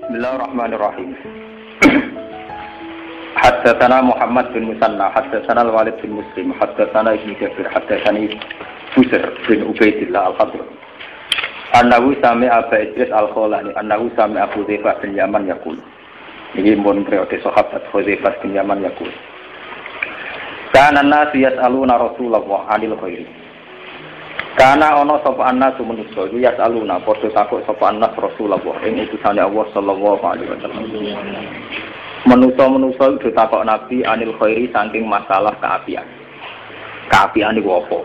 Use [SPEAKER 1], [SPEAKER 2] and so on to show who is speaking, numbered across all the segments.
[SPEAKER 1] Bismillahirrahmanirrahim. Haddatsana Muhammad bin Musanna, haddatsana Al-Walid bin Muslim, haddatsana Ibnu Jabir, haddatsani Busr bin Ubaidillah Al-Qadr. Annahu sami'a Aba Idris Al-Khawlani, annahu sami'a Hudzaifah bin Yaman yaqul. Ini mun periode sahabat Hudzaifah bin Yaman yaqul. Kana an-nasu yas'aluna Rasulullah 'anil khairi. Kana ana sapa annas manusa iku yas'aluna padha takok sapa annas Rasulullah ing utusane Allah sallallahu alaihi wasallam. Manusa-manusa itu takok Nabi 'anil khairi saking masalah keapian. Keapian iku apa?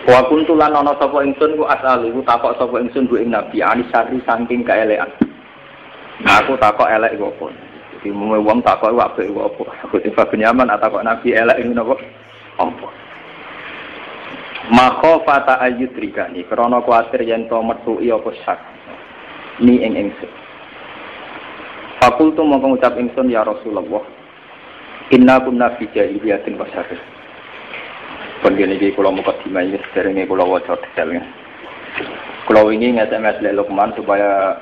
[SPEAKER 1] Wa kuntu lan ana sapa ingsun ku as'alu ku takok sapa ingsun ku ing Nabi anisari saking kaelekan. Aku takok elek iku apa? Dadi wong takok iku apik iku apa? Aku bin Yaman takok Nabi elek iku napa? Apa? Makhofata ayyudrikani krana kuwatir yen to metuki apa sak ni ing ingsun. Fakultu mongko ngucap ingsun ya Rasulullah. Inna kunna fi jahiliyatin wa syarr. Pendene iki kula mukadimah iki derenge kula waca detailnya. Kula wingi nge-SMS Le Lukman supaya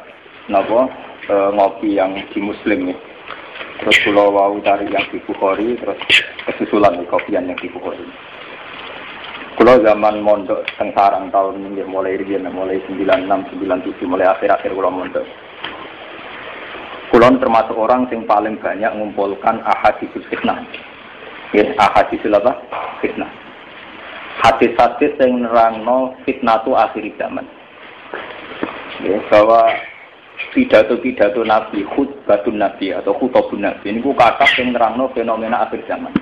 [SPEAKER 1] napa ngopi yang di Muslim ya. Terus kula wau cari yang di Bukhari terus kesusulan kopian yang di Bukhari. Kula zaman mondok teng Sarang tahun ini mulai 96 97 mulai akhir-akhir kula mondok. Kula termasuk orang yang paling banyak mengumpulkan ahaditsul fitnah. Ya, ahaditsul apa? Fitnah. Hadis-hadis yang nerangno fitnah itu akhir zaman. Ya, bahwa pidato-pidato Nabi, khutbatun Nabi atau khutbun Nabi ini ku kathah yang nerangno fenomena akhir zaman.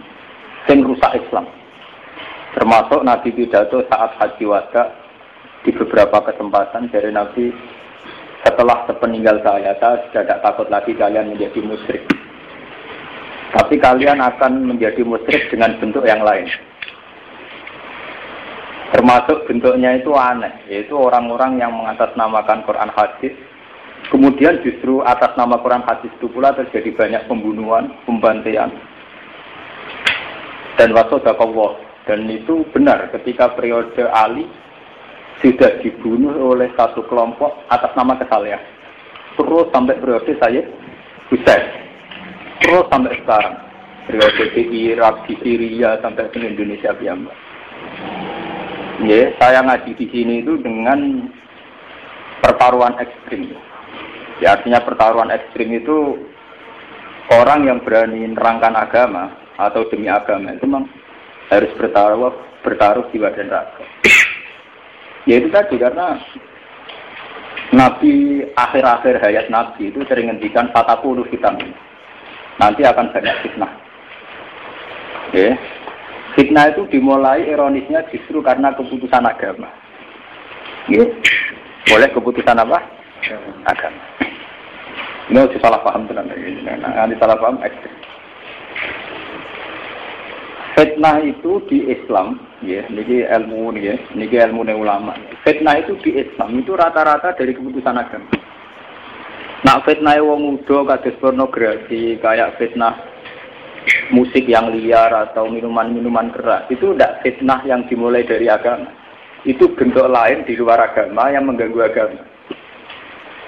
[SPEAKER 1] Sing rusak Islam. Termasuk Nabi pidato saat haji wada di beberapa kesempatan dari Nabi, setelah sepeninggal saya sudah tidak takut lagi kalian menjadi musyrik. Tapi kalian akan menjadi musyrik dengan bentuk yang lain. Termasuk bentuknya itu aneh, yaitu orang-orang yang mengatasnamakan Quran hadis. Kemudian justru atas nama Quran hadis itu pula terjadi banyak pembunuhan, pembantaian. Dan wasodaqallah. Dan itu benar ketika periode Ali sudah dibunuh oleh satu kelompok atas nama kesalahan. Terus sampai periode saya Husain. Terus sampai sekarang. Periode di Irak, di Syria, sampai ke Indonesia piyambak. Ya, saya ngaji di sini itu dengan pertaruhan ekstrim. Ya, artinya pertaruhan ekstrim itu orang yang berani menerangkan agama atau demi agama itu memang harus bertaruh jiwa dan raga. Ya itu tadi karena Nabi akhir-akhir hayat Nabi itu sering ngendikan fataqulu fitan. Nanti akan banyak fitnah. Ya. Fitnah itu dimulai ironisnya justru karena keputusan agama. Ya. Boleh keputusan apa? Agama. Ini harus salah paham tenan. Nanti salah paham ekstrim. Fitnah itu di Islam, ya, niki ilmu nih, niki ilmu ulama. Fitnah itu di Islam itu rata-rata dari keputusan agama. Nak fitnah wong muda kados pornografi, kayak fitnah musik yang liar atau minuman-minuman keras, itu tidak fitnah yang dimulai dari agama. Itu bentuk lain di luar agama yang mengganggu agama.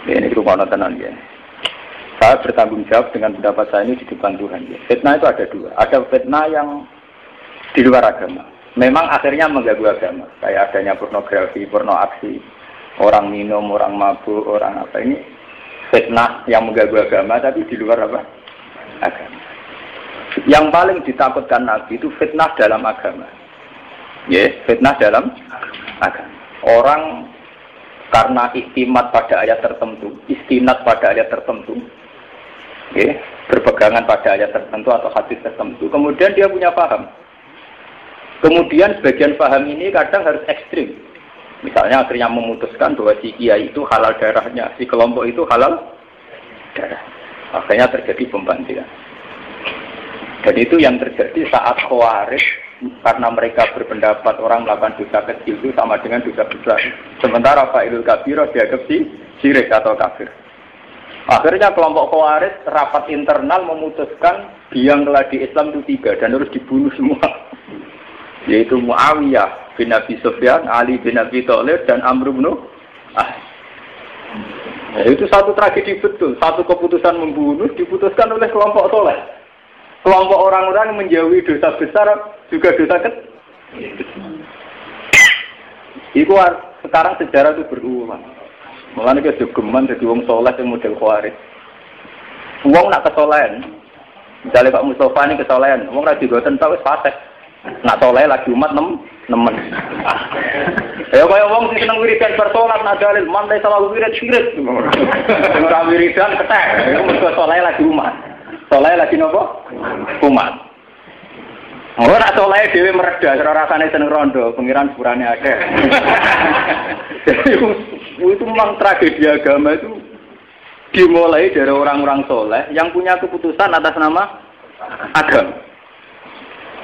[SPEAKER 1] Ya, ini rumah tenan ya. Saya bertanggung jawab dengan pendapat saya ini di depan Tuhan. Ya. Fitnah itu ada dua. Ada fitnah yang di luar agama. Memang akhirnya mengganggu agama. Kayak adanya pornografi, porno aksi, orang minum, orang mabuk, orang apa ini fitnah yang mengganggu agama, tapi di luar apa? Agama. Yang paling ditakutkan Nabi itu fitnah dalam agama. Ya, fitnah dalam agama. Orang karena istinad pada ayat tertentu, ya, berpegangan pada ayat tertentu atau hadis tertentu, kemudian dia punya paham. Kemudian sebagian paham ini kadang harus ekstrim. Misalnya akhirnya memutuskan bahwa si kiai itu halal darahnya, si kelompok itu halal darah. Akhirnya terjadi pembantaian. Dan itu yang terjadi saat Khawarij, karena mereka berpendapat orang melakukan dosa kecil itu sama dengan dosa besar. Sementara fa'ilul kabirah dianggap syirik atau kafir. Akhirnya kelompok Khawarij rapat internal memutuskan biang keladi Islam itu 3 dan harus dibunuh semua. Yaitu Muawiyah bin Abi Sufyan, Ali bin Abi Thalib dan Amr bin As. Itu satu tragedi betul, satu keputusan membunuh diputuskan oleh kelompok soleh. Kelompok orang-orang yang menjauhi dosa besar juga dosa kecil. Iku sekarang sejarah itu berulang. Mulanya ke jogeman jadi wong soleh yang model khawarij. Wong nak kesolehan. Misalnya Pak Mustafa ini kesolehan, wong ra digoten tau wis fasik. Nak soleh lagi umat nemen. Ya kaya wong sing seneng wiridan bar salat nak dalil mantai salah wirid syirik. Sing ora wiridan ketek. Iku mergo soleh lagi umat. Soleh lagi nopo? Umat. Ora soleh dhewe meredah ora rasane seneng rondo, pengiran sepurane akeh. Itu memang tragedi agama itu dimulai dari orang-orang soleh yang punya keputusan atas nama agama.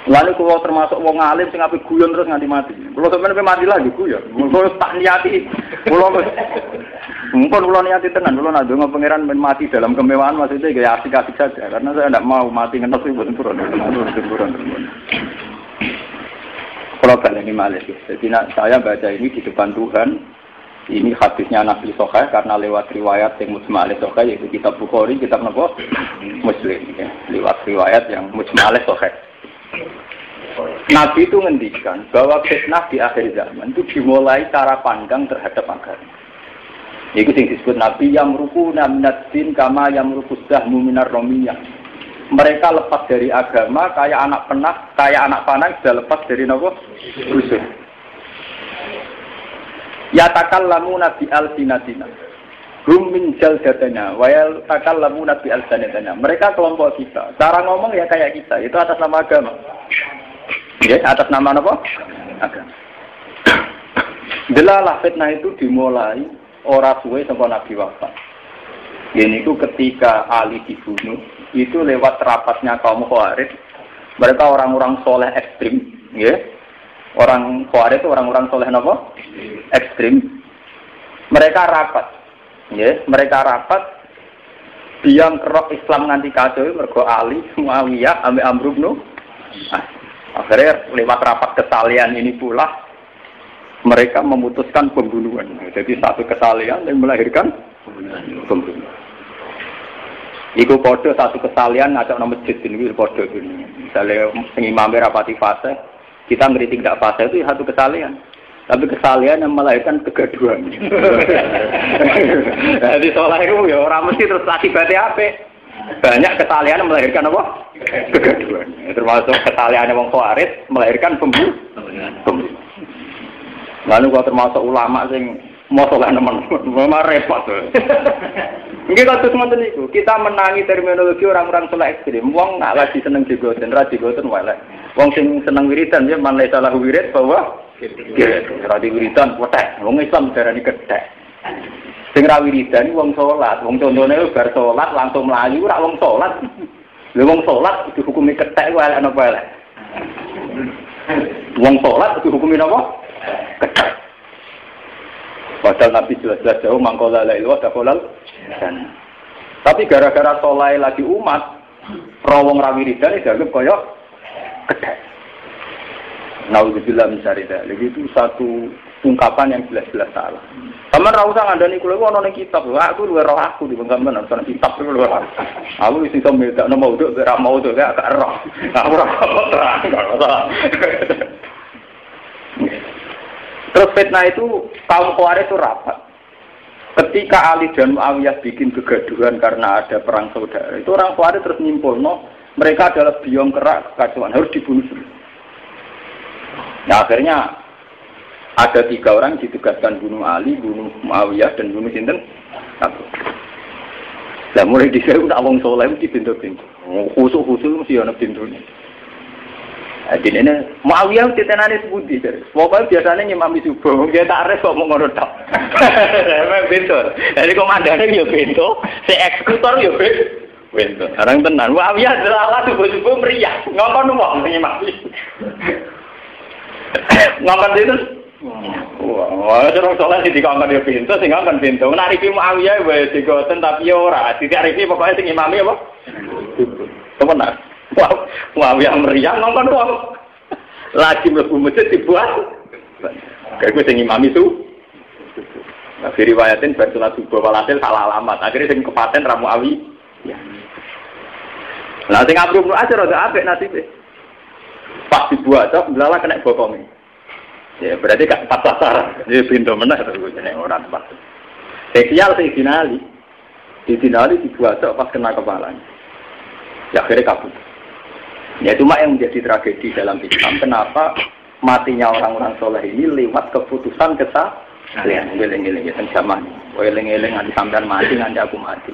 [SPEAKER 1] Lalu kalau termasuk wong alim sing ape guyon terus nganti mati. Kalau sampeyan mati lagi guyon. Kalau tak niati, kalau niati tenan, kalau nak donga pangeran mati dalam kemewahan maksudnya gaya asik-asik saja. Karena saya tidak mau mati ngenes itu turun. Kalau kalian ini malah, jadi saya baca ini di depan Tuhan. Ini hadisnya Nabi Sahih karena lewat riwayat yang mujma' alaih sahih yaitu kitab Bukhari, kitab Muslim ya. Lewat riwayat yang mujma' alaih sahih. Nabi itu ngendikan bahwa fitnah di akhir zaman itu dimulai cara pandang terhadap agama. Itu yang disebut Nabi yamruquna minad din kama yamruqus sahmu minar ramiyah. Mereka lepas dari agama kayak anak panah sudah lepas dari nopo busur. Yatakallamuna bi alsinatina. Hum min jaldatana wa yatakallamuna bi alsinatina. Mereka kelompok kita. Cara ngomong ya kayak kita, itu atas nama agama. Ya, atas nama apa? Agama. Delalah fitnah itu dimulai ora suwe sampai Nabi wafat. Ini itu ketika Ali dibunuh, itu lewat rapatnya kaum Khawarij. Mereka orang-orang soleh ekstrim, ya. Orang Khawarij itu orang-orang soleh apa? Ekstrim. Mereka rapat. Ya, mereka rapat biang kerok Islam nganti kacau mergo Ali, Muawiyah, Amr bin akhirnya lewat rapat kesalian ini pula mereka memutuskan pembunuhan. Jadi satu kesalian yang melahirkan pembunuhan. Iku podo satu kesalian ngajak nama masjid ini podo ini. Misalnya imam rapati fase, kita ngeritik tidak fase itu satu kesalian. Tapi kesalian yang melahirkan kegaduhan. Jadi soalnya itu ya orang mesti terus akibatnya apa? Banyak kesalian yang melahirkan apa? Kegaduhan. Termasuk kesalian yang Khawarij melahirkan pembunuhan. Lalu kalau termasuk ulama sing mau soleh memang repot. Kita terus ngoten niku. Kita menangi terminologi orang-orang soleh ekstrim. Wong nggak lagi seneng jigoten, ra jigoten wae. Wong sing seneng wiridan ya man salah wirid bahwa ra wiridan wetek. Wong Islam darani kethek. Sing ra wiridan wong salat, wong contone bar salat langsung mlayu ora wong salat. Lha wong salat dihukumi kethek wae ana apa elek. Wong salat dihukumi napa? Kethek. Padahal Nabi jelas-jelas jauh mangkola la ilaha illallah dan tapi gara-gara soleh lagi umat rawong rawiridan dianggap koyok kedek. Nauzubillah min syarri dzalik. Itu satu ungkapan yang jelas-jelas salah. Sampeyan ra usah ngandani kula iku ana ning kitab. Aku luwih roh aku di sampeyan ana kitab iku luwih. Aku wis iso mbedakno maudhu ora maudhu gak roh. Aku ora terang. Terus fitnah itu kaum Khawarij itu rapat. Ketika Ali dan Muawiyah bikin kegaduhan karena ada perang saudara, itu orang Khawarij terus nyimpulno mereka adalah biang kerak kekacauan, harus dibunuh. Nah akhirnya ada 3 orang ditugaskan bunuh Ali, bunuh Muawiyah dan bunuh sinten Abu. Lah mulai dhisik udah wong saleh mesti pintu-pintu. Khusus-khusus mesti ana pintune. Jadi ini Muawiyah ditenani sebudi. Pokoknya biasanya nyimami subuh. Dia tak res kok mau ngono tok. Memang betul. Jadi komandannya ya betul. Si eksekutor ya betul. Orang tenan. Muawiyah adalah subuh-subuh meriah. Ngomong wong nyimami. Ngomong itu. Wah, orang soleh sih dikongkon dia pintu, sih ngomong pintu. Naripi Muawiyah wes digoten tapi ora. Dicaripi pokoknya sing imami apa? Temenan. Muawiyah meriah ngomong wong. Lagi mlebu masjid dibuat. Kayak gue sing imami itu. Nah, diriwayatin bar salat subuh walhasil salah alamat. Akhirnya sing kepaten ra Muawiyah. Ya. Lah sing Amr bin As rada apik nasibe. Pas dibuat belalah kena bokonge. Ya berarti gak tepat sasaran. Dia pintu meneh terus jenenge ora tepat. Spesial sing finali. Di finali dibuat pas kena kepalanya. Ya akhirnya kabur. Ya cuma yang menjadi tragedi dalam Islam kenapa matinya orang-orang soleh ini lewat keputusan kesalahan. Eling-eling ya zaman. Eling-eling nanti sampean mati nanti aku mati.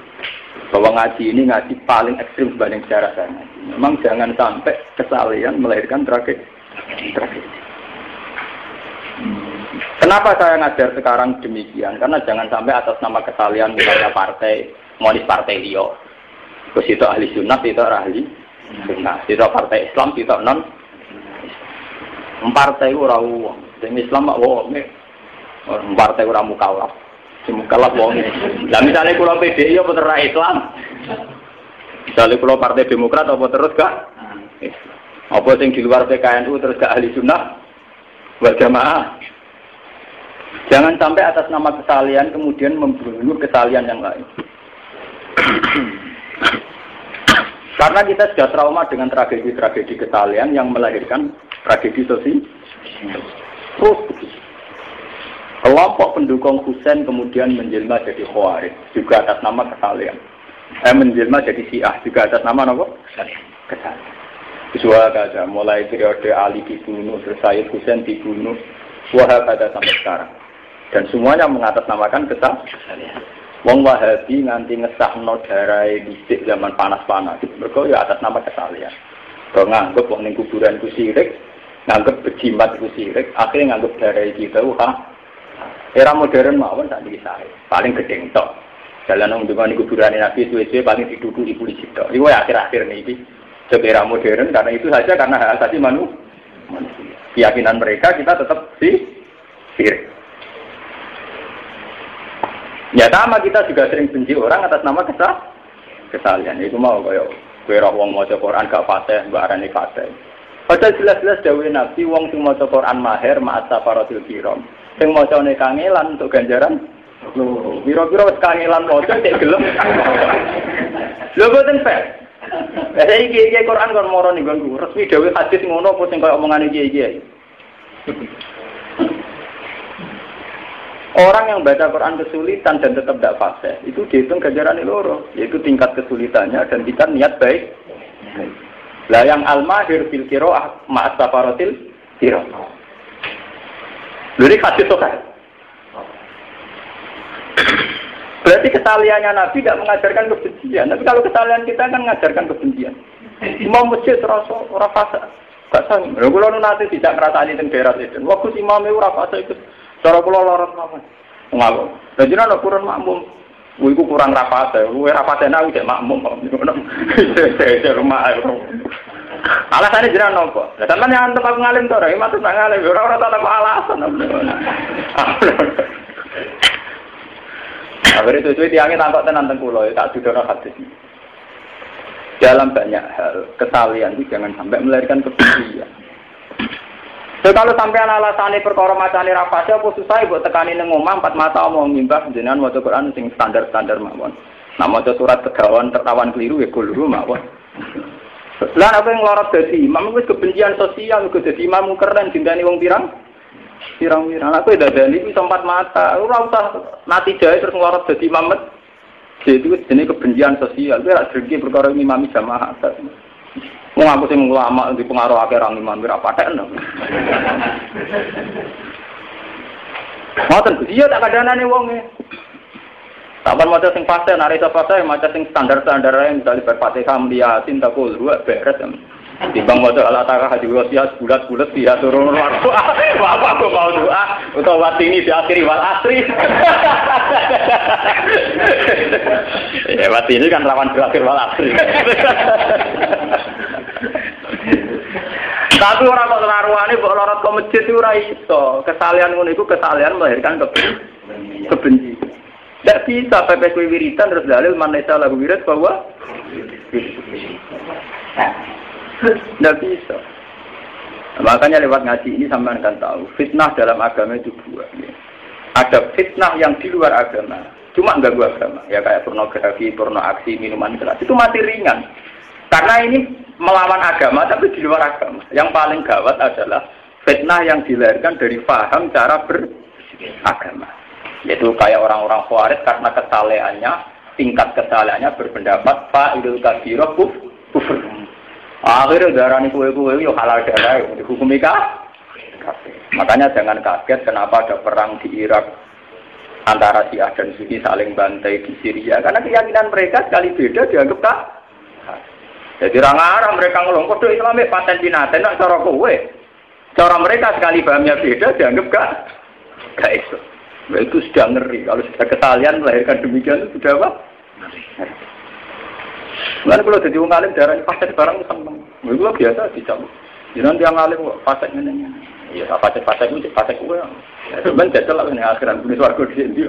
[SPEAKER 1] Bahwa ngaji ini ngaji paling ekstrim dibanding sejarah saya ngaji. Memang jangan sampai kesalahan melahirkan tragedi. Kenapa saya ngajar sekarang demikian? Karena jangan sampai atas nama kesalahan misalnya partai, monis partai Rio. Terus itu ahli sunnah, itu ahli sunnah. Itu partai Islam, itu non. Partai ora wong. Sing Islam mak wong. Partai ora mukallaf. Sing mukallaf wong. Lah misale kula PDI apa terus Islam? Misale kula Partai Demokrat apa terus gak? Apa sing di luar PKNU terus gak ahli sunnah? Wal jamaah. Jangan sampai atas nama kesalahan kemudian membunuh kesalahan yang lain. Karena kita sudah trauma dengan tragedi-tragedi kesalahan yang melahirkan tragedi sosial. Terus kelompok pendukung Husain kemudian menjelma jadi Khawarij juga atas nama kesalahan. Menjelma jadi Syiah juga atas nama apa? Kesalahan. Suara kata mulai periode Ali dibunuh, terus Sayyid Husain dibunuh, Wahabada sampai sekarang. Dan semuanya mengatasnamakan kesalahan. Wong Wahabi nganti ngesahno darai dhisik zaman panas-panas. Mergo ya atas nama kesalahan. Kok nganggep wong ning kuburan ku syirik, nganggep bejimat ku syirik, akhirnya nganggep darai kita era modern mawon tak disae. Paling gedeng tok. Dalan nang ndungane kuburan Nabi suwe-suwe paling diduduki polisi tok. Iku akhir-akhir niki era modern karena itu saja karena hak asasi manusia. Keyakinan mereka kita tetap syirik. Ya sama kita juga sering benci orang atas nama kesalahan. Itu mau kaya kowe ora wong maca Quran gak fasih, mbak arani fasih. Padahal jelas-jelas dawuh Nabi wong sing maca Quran mahir ma'at safaratil kiram. Sing macane kangelan untuk ganjaran. Lho, pira-pira wis kangelan maca cek gelem. Lho boten fair. Iki Quran kon moro ning nggonku. Resmi dawuh hadis ngono apa sing kaya omongane iki. Orang yang baca Quran kesulitan dan tetap tidak fasih, itu dihitung ganjaran loro, yaitu tingkat kesulitannya dan tingkat niat baik. Lah yang al-mahir fil qiraah ma'as safaratil kiram. Jadi hadis sahih. Berarti kesalahannya Nabi tidak mengajarkan kebencian, tapi kalau kesalahan kita kan mengajarkan kebencian. Imam masjid terasa ora fasih. Gak sang. Lha kula nanti tidak ngrasani teng daerah itu. Waktu imam e ora fasih itu cara kula lorot mawon. Ngawon. Lah jenengan kurang makmum. Kuwi ku kurang rapate. Kuwi rapate aku cek makmum kok. Cek rumah aku. Alasane jenengan nopo? Lah sampeyan yang antuk aku ngalim to, maksud nang ngalim ora tak alasan. Akhirnya itu tiangnya tampak tenan teng kula tak dudono hadis. Dalam banyak hal kesalahan itu jangan sampai melahirkan kebencian. So, kalau sampai alasannya perkara macane ra fasih apa susah mbok tekani ning omah 4 mata omong mimbah jenengan maca Quran sing standar-standar mawon. Nah maca surat Tegawan tertawan keliru ya keliru mawon. Lah apa yang lorot dadi imam wis kebencian sosial kok dadi imam keren dintani wong pirang. Aku dadani iso 4 mata. Ora usah mati jae terus lorot dadi imam. Jadi itu jenis kebencian sosial. Ora drengki perkara imam jamaah. Wong aku sing ulama di pengaruh akeh orang imam ora patek no. Ngoten iya tak kadanane wonge. Saban maca sing fase nek iso fase maca sing standar-standar ae misale Fatihah dia cinta kul dua beres. Timbang maca ala-ta'ala hadis wasiat bulat-bulat dia turun luar. Wah aku mau doa utawa watini di akhiri wal asri. Ya watini kan lawan akhir wal asri. Tapi orang kok laruane mbok lorot ke masjid itu ora iso. Kesalahan ngono iku kesalahan melahirkan kebencian. Tidak bisa pepes wiridan terus dalil manesa lagu wirid bahwa tidak bisa. Makanya lewat ngaji ini sampean kan tahu fitnah dalam agama itu dua. Ada fitnah yang di luar agama, cuma ganggu agama. Ya kayak pornografi, porno aksi, minuman keras itu masih ringan. Karena ini melawan agama tapi di luar agama. Yang paling gawat adalah fitnah yang dilahirkan dari paham cara beragama. Yaitu kayak orang-orang Khawarij karena kesalehannya, tingkat kesalehannya berpendapat fa'ilul kabirah kufur. Akhirnya darani kue-kue yo halal darah dihukumi kafir. Makanya jangan kaget kenapa ada perang di Irak antara Syiah dan Sunni saling bantai di Syria karena keyakinan mereka sekali beda dianggap kafir. Jadi orang-orang mereka ngomong kode Islamnya paten binaten nak cara kowe. Cara mereka sekali pahamnya beda dianggap gak itu. Nah, itu sudah ngeri. Kalau sudah kesalahan melahirkan demikian itu sudah apa? Ngeri. Kalau jadi orang alim darahnya paten barang seneng. Itu biasa dicabut. Jangan yang alim kok paten ini. Iya, paten itu paten kowe. Itu ben jajal lah ning akhiran punya swarga di sini.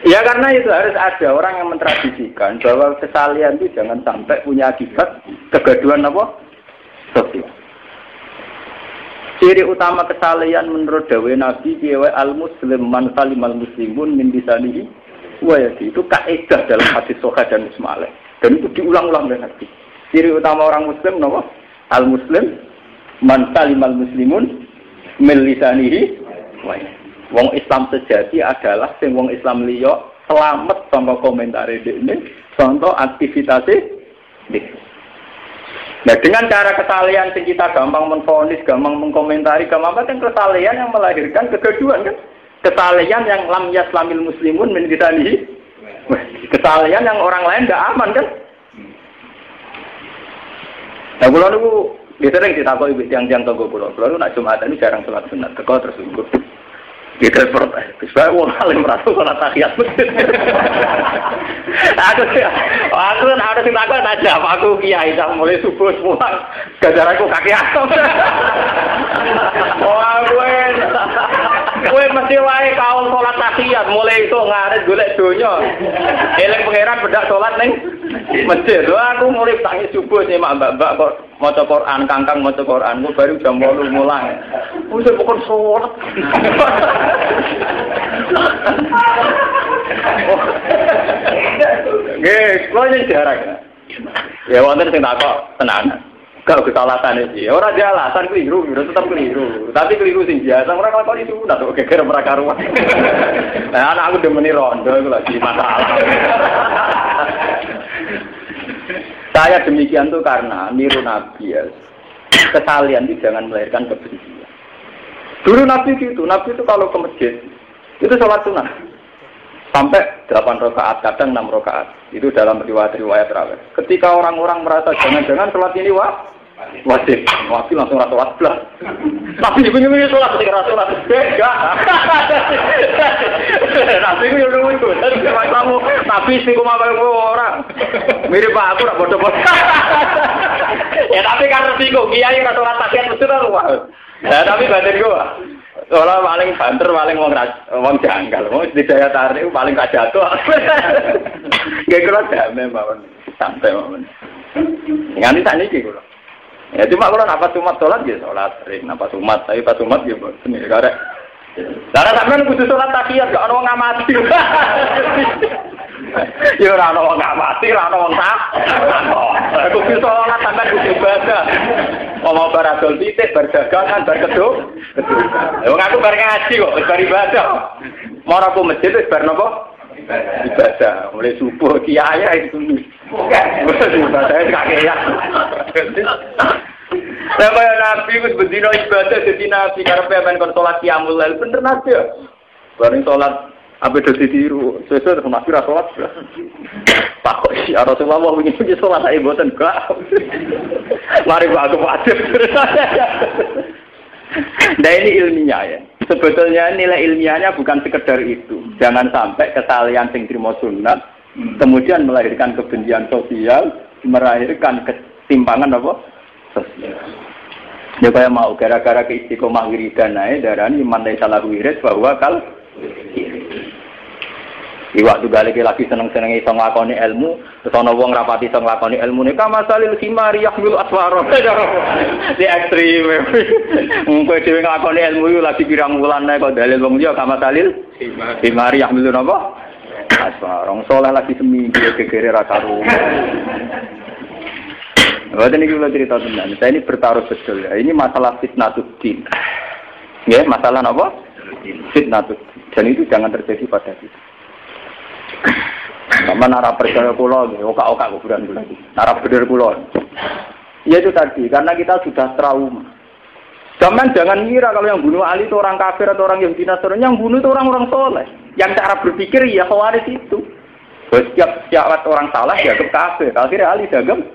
[SPEAKER 1] Ya karena itu harus ada orang yang mentradisikan bahwa kesalahan itu jangan sampai punya akibat kegaduhan apa? Sosial. Ciri utama kesalahan menurut dawuh Nabi kiwa al-muslim man salimal muslimun min lisanihi wa yadihi itu kaidah dalam hadis sahih dan musmaleh. Dan itu diulang-ulang oleh Nabi. Ciri utama orang muslim napa? Al-muslim man salimal muslimun min lisanihi wa yadihi. Wong Islam sejati adalah sing wong Islam liya selamat saka komentare dekne, contoh aktivitasnya. Nah, dengan cara kesalahan sing kita gampang menfonis, gampang mengkomentari, gampang kan kesalahan yang melahirkan kegaduhan kan. Kesalahan yang lam yaslamil muslimun min lisanihi. Kesalahan yang orang lain enggak aman kan. Nah, kula niku sering ditakoki ibu tiang-tiang tangga kula. Kula nek Jumatan ini jarang salat sunat, teko tersungguh. Kita protes. Saya mau alim rasul salat tahiyat masjid. Aku harus takut aja. Aku kiai dah mulai subuh pulang. Gajar aku kaki atom. Wah, gue mesti wae kaum salat tahiyat mulai itu ngarit golek donya. Eling pangeran bedak salat ning masjid. Aku mulai tangi subuh sih mbak-mbak kok maca Quran, kangkang maca Quran. Gue baru jam 8 mulai. Wis pokon salat. Nggih, kula iki jarang. Ya wonten sing takok tenanan. Kalau kesalahan iki, ora ada alasan keliru, tetap keliru. Tapi keliru sing biasa, ora kalau itu udah kok geger ora karuan. Nah, anak aku demeni rondo iku lagi masalah. Saya demikian tuh karena niru Nabi ya. Kesalahan itu jangan melahirkan kebencian. Dulu Nabi itu kalau ke masjid itu sholat sunnah sampai 8 rakaat, kadang 6 rakaat. Itu dalam riwayat raweh. Ketika orang-orang merasa jangan-jangan sholat ini wajib, Nabi langsung sholat belah. Nabi ini sholat, ketika sholat beda. Nabi ini itu, Nabi istiqomah banyak orang. Mirip Pak aku, tak bodoh-bodoh. Ya tapi kan resiko, kiai nggak sholat tahiyat mesti tahu. Ya tapi batin gua, soalnya paling banter, paling wong janggal, mau di daya tarik paling gak jatuh. Gak kalau damai mawon, santai mawon. Nganti saat ini gua. Ya cuma kalau nafas umat sholat ya sholat, nafas umat, tapi pas umat ya sendiri karek. Karena sampean kudu sholat tahiyat, gak ono ngamati. Ya ora ono ngamati, ora ono tak. Aku kudu sholat sampean kudu ibadah. Ngomong baradol titik, berdagangan, berkeduk. Wong aku bar ngaji kok, bar ibadah. Mau aku masjid wis bar napa? Ibadah. Mulai subuh kiai itu. Ibadah kakean. Sampai Nabi wis bendina ibadah dadi nabi karepe men kon salat qiyamul lail bener nabi ya. Bareng salat ape do ditiru, sesuk terus nabi ra salat. Takok si Rasulullah wingi salat ae mboten gak. Mari aku wajib. Nah ini ilmiah ya. Sebetulnya nilai ilmiahnya bukan sekedar itu. Jangan sampai kesalahan sing trimo sunat kemudian melahirkan kebencian sosial, melahirkan ketimpangan apa? Sosial. Ya kayak mau gara-gara keistiqomah wiridan ae darani man salah wirid bahwa kal Iwak juga lagi seneng-seneng iso nglakoni ilmu, terus ana wong rapati iso nglakoni ilmune kamasalil khimari yahmil aswara. Di ekstrem. Kowe dhewe nglakoni ilmu iku lagi pirang wulan kok dalil wong liya kamasalil khimari yahmil napa? Aswara. Wong saleh lagi seminggu gegere ra karo. Wadah ini kita cerita tentang saya ini bertaruh betul ya. Ini masalah fitnatuddin. Ya, masalah apa? Fitnatuddin. Dan itu jangan terjadi pada kita. Sama nara percaya pulau, oka-oka kuburan pulau. Nara bener pulau. Ya itu tadi, karena kita sudah trauma. Jangan ngira kalau yang bunuh Ali itu orang kafir atau orang yang dinasron. Yang bunuh itu orang-orang soleh. Yang cara berpikir ya khawarij itu. Setiap orang salah ya kafir. Akhirnya Ali dagem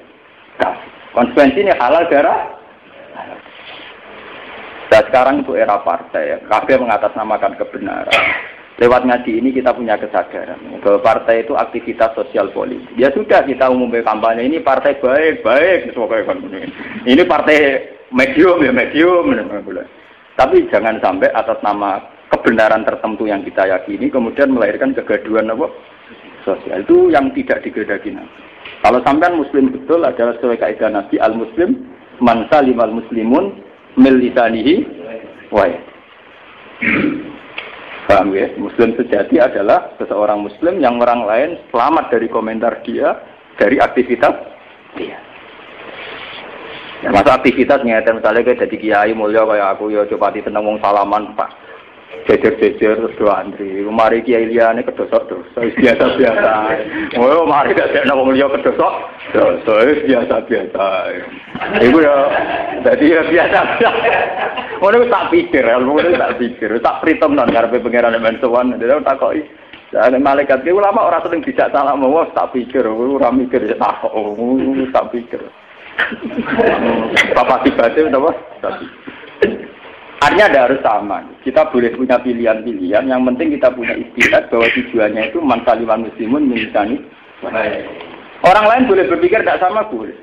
[SPEAKER 1] kafir. Konsekuensi ini halal darah. Dan sekarang itu era partai. Kafir mengatasnamakan kebenaran. Lewat ngaji ini kita punya kesadaran bahwa partai itu aktivitas sosial politik. Ya sudah kita umumkan kampanye ini partai baik. Ini partai medium. Tapi jangan sampai atas nama kebenaran tertentu yang kita yakini kemudian melahirkan kegaduhan apa sosial. Itu yang tidak digedaki nanti. Kalau sampean muslim betul adalah sesuai kaidah Nabi al-muslim man salimal muslimun min lisanihi wa yadihi. Paham ya? Muslim sejati adalah seseorang muslim yang orang lain selamat dari komentar dia, dari aktivitas dia. Ya, masa aktivitasnya, misalnya kayak jadi kiai mulia kayak aku, ya coba tenang wong salaman pak, jejer terus doa antri. Mari kiai liane kedosok biasa. Oh mari gak ada wong liya kedosok biasa. Iku ya, jadi ya biasa. Ngono tak pikir, tak pritemnan karepe pangeran men sowan, tak kok. Lah malaikat ki ulama ora sering dijak salah mau tak pikir, ora mikir tak kok, tak pikir. Bapak tiba-tiba napa? Artinya ada harus sama. Kita boleh punya pilihan-pilihan. Yang penting kita punya istihad bahwa tujuannya itu mansaliman muslimun minisani. Orang lain boleh berpikir tidak sama boleh.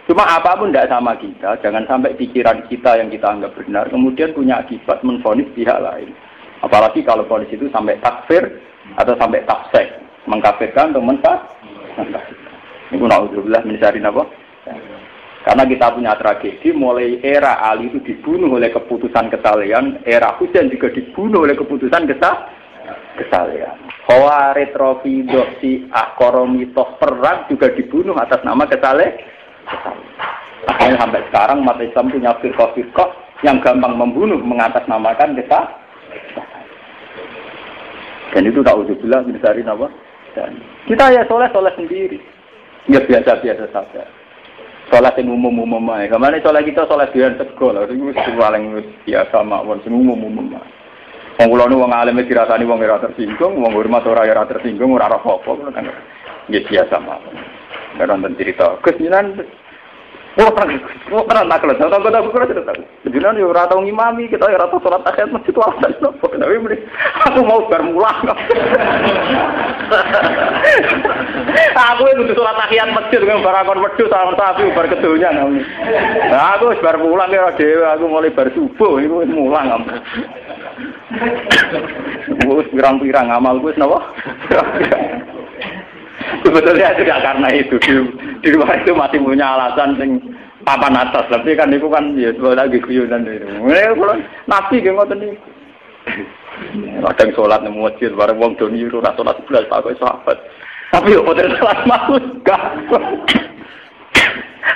[SPEAKER 1] Cuma apapun tidak sama kita. Jangan sampai pikiran kita yang kita anggap benar kemudian punya akibat menvonis pihak lain. Apalagi kalau vonis itu sampai takfir atau sampai tafsik, mengkafirkan atau mentafsirkan. Ini naudzubillah min syarri apa? Karena kita punya tragedi, mulai era Ali itu dibunuh oleh keputusan kesalehan, era Husain juga dibunuh oleh keputusan kesalehan. Khawarij Rafidhah Syiah Qaromitoh perang juga dibunuh atas nama kesalehan. Akhirnya sampai sekarang umat Islam punya firqah-firqah yang gampang membunuh mengatasnamakan kesalehan. Dan itu naudzubillah min syarri apa? Dan kita ya soleh sendiri. Ya biasa-biasa saja. Sholat yang umum-umum aja. Kemana sholat kita sholat dengan sego lah. Itu paling biasa mawon. Umum-umum aja. Wong kula nu wong alim dirasani wong ora tersinggung, wong hormat ora tersinggung, ora apa-apa. Ya biasa mawon. Ora nonton cerita. Kesinian orang nak kelas. Tahu cerita. Jenengan yo ora tau ngimami, kita ora tau sholat tahiyat masjid alasan nopo. Tapi aku mau bar mulang. Aku itu sholat tahiyat masjid dengan barakon wedhus sama sapi bar kedonya. Nah, aku wis bar mulang ya dhewe, aku mulai bar subuh iku wis mulang. Wis pirang-pirang amalku wis napa? Sebetulnya tidak karena itu di luar itu masih punya alasan sing papan atas tapi kan itu kan ya lagi guyonan itu. Nabi ge ngoten niku. Kadang salat nang masjid bareng wong do niru ra salat 11 pakai sahabat. Tapi yo padha salat maksud gak.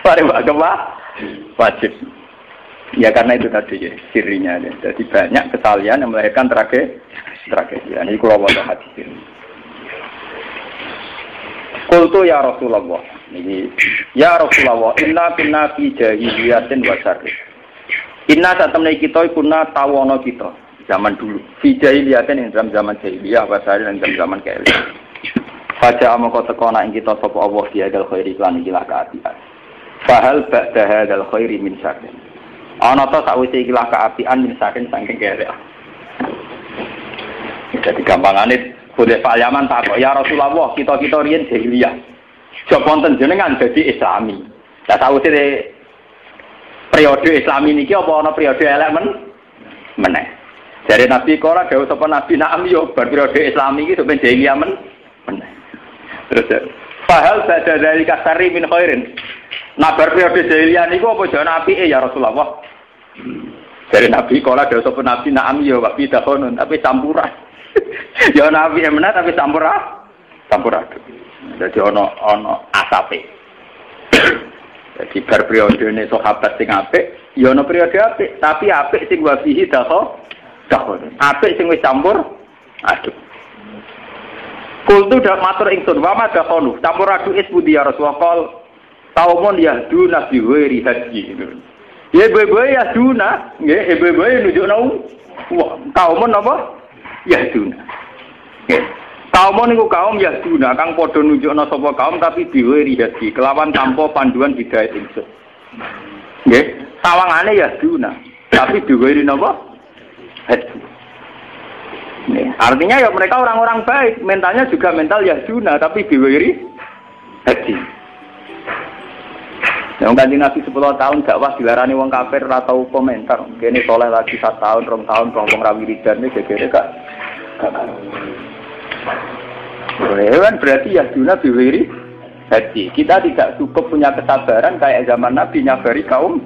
[SPEAKER 1] Mari Pak wajib. Ya karena itu tadi ya sirinya ya. Jadi banyak kesalahan yang melahirkan tragedi. Ini kula waca hadis ini. Qultu ya Rasulullah. Ini ya Rasulullah, inna kunna fi jahiliyatin wa syarr. Inna satemene kita kuna tawono kita zaman dulu. Fi jahiliyatin ing zaman jahiliyah wa syarr ing zaman keeli. Baca amako teko ana ing kita sapa Allah dia dal khairi lan ikilah kaapian. Fahal ba'da hadzal khairi min syarr. Ana ta sawise ikilah kaapian min syarr saking keeli. Jadi gampangane boleh Pak Yaman takok, ya Rasulullah, kita riyen jahiliyah. Jok wonten jenengan dadi Islami. Lah sawise periode Islami niki apa ana periode elek meneh. Jare Nabi ora dawuh sapa Nabi na'am yo bar periode Islami iki sampeyan jahiliyah Terus fahal badha dari kasari min khairin. Nabar periode jahiliyah niku apa jalan apike ya Rasulullah? Dari Nabi kala dawuh sapa Nabi na'am ya wa bidahon tapi campuran. Ya Nabi emena tapi campuran. Jadi ono asape. Jadi bar periodene sahabat sing apik, ya ono periode apik, tapi apik sing wabihi dahon. Apik sing wis campur aduk. Kultu dak matur ingsun wa ma dahonu, campur aduk is budi ya Rasulullah. Kaumun yahduna bi ghairi hadji. Ya bebe yahduna, nggih bebe nunjukna kaumun apa? Yahduna. Nggih. Kaumun niku kaum yahduna kang padha nunjukna sapa kaum tapi bi ghairi hadji, kelawan tanpa panduan hidayah ingsun. Nggih, sawangane yahduna, tapi bi ghairi napa? Hadji. Nih, artinya ya mereka orang-orang baik, mentalnya juga mental yahduna tapi bi ghairi hadji. Yang Kanjeng Nabi 10 tahun dakwah dilarani wong kafir ora tau komentar. Kene soleh lagi 1 tahun, 2 tahun wong ra wiridan iki gegere gak. Kan berarti ya dunia biwiri haji. Kita tidak cukup punya kesabaran kayak zaman Nabi nyabari kaum